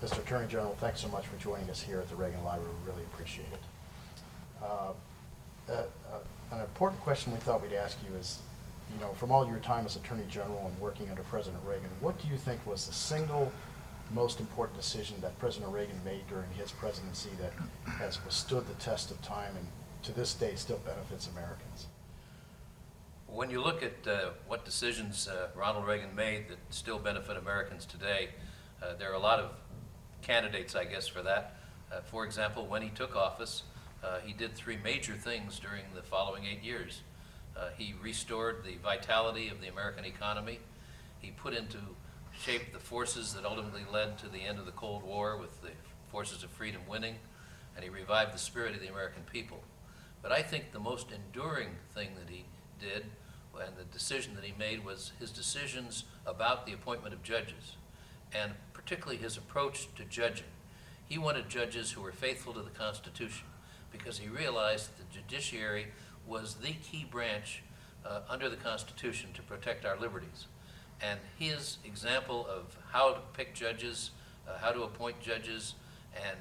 Mr. Attorney General, thanks so much for joining us here at the Reagan Library. We really appreciate it. An important question we thought we'd ask you is, from all your time as Attorney General and working under President Reagan, what do you think was the single most important decision that President Reagan made during his presidency that has withstood the test of time and to this day still benefits Americans? When you look at what decisions Ronald Reagan made that still benefit Americans today, there are a lot of candidates, I guess, for that. For example, when he took office, he did three major things during the following 8 years. He restored the vitality of the American economy. He put into shape the forces that ultimately led to the end of the Cold War with the forces of freedom winning, and he revived the spirit of the American people. But I think the most enduring thing that he did and the decision that he made was his decisions about the appointment of judges, and particularly his approach to judging. He wanted judges who were faithful to the Constitution because he realized that the judiciary was the key branch under the Constitution to protect our liberties. And his example of how to pick judges, how to appoint judges, and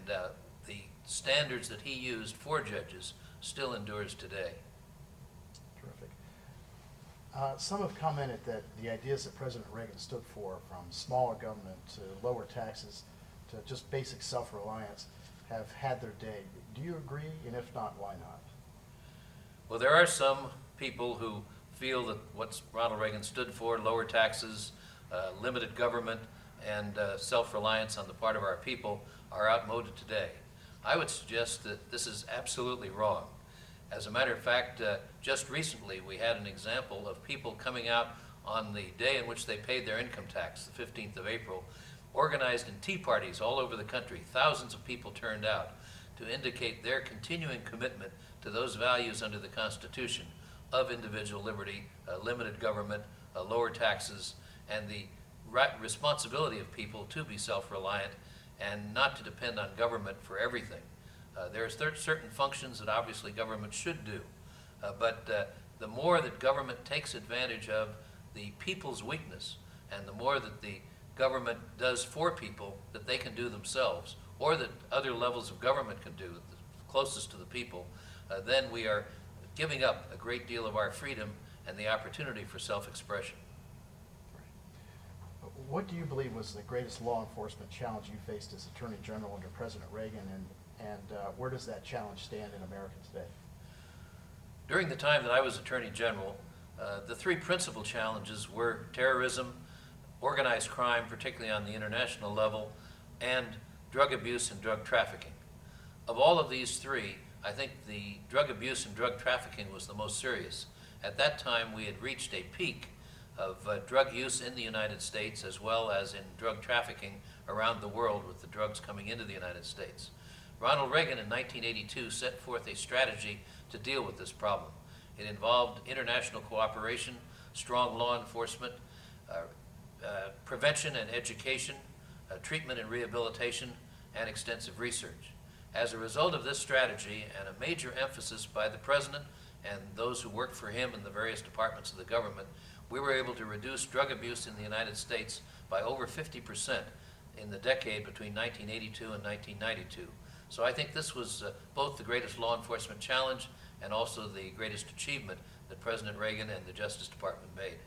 the standards that he used for judges still endures today. Terrific. Some have commented that the ideas that President Reagan stood for, from smaller government to lower taxes to just basic self-reliance, have had their day. Do you agree? And if not, why not? Well, there are some people who feel that what Ronald Reagan stood for, lower taxes, limited government, and self-reliance on the part of our people, are outmoded today. I would suggest that this is absolutely wrong. As a matter of fact, just recently we had an example of people coming out on the day in which they paid their income tax, the 15th of April, organized in tea parties all over the country. Thousands of people turned out to indicate their continuing commitment to those values under the Constitution of individual liberty, limited government, lower taxes, and the responsibility of people to be self-reliant and not to depend on government for everything. There are certain functions that obviously government should do, but the more that government takes advantage of the people's weakness, and the more that the government does for people that they can do themselves, or that other levels of government can do, closest to the people, then we are giving up a great deal of our freedom and the opportunity for self-expression. What do you believe was the greatest law enforcement challenge you faced as Attorney General under President Reagan, and where does that challenge stand in America today? During the time that I was Attorney General, the three principal challenges were terrorism, organized crime, particularly on the international level, and drug abuse and drug trafficking. Of all of these three, I think the drug abuse and drug trafficking was the most serious. At that time, we had reached a peak of drug use in the United States as well as in drug trafficking around the world with the drugs coming into the United States. Ronald Reagan in 1982 set forth a strategy to deal with this problem. It involved international cooperation, strong law enforcement, prevention and education, treatment and rehabilitation, and extensive research. As a result of this strategy and a major emphasis by the President and those who worked for him in the various departments of the government, we were able to reduce drug abuse in the United States by over 50% in the decade between 1982 and 1992. So I think this was both the greatest law enforcement challenge and also the greatest achievement that President Reagan and the Justice Department made.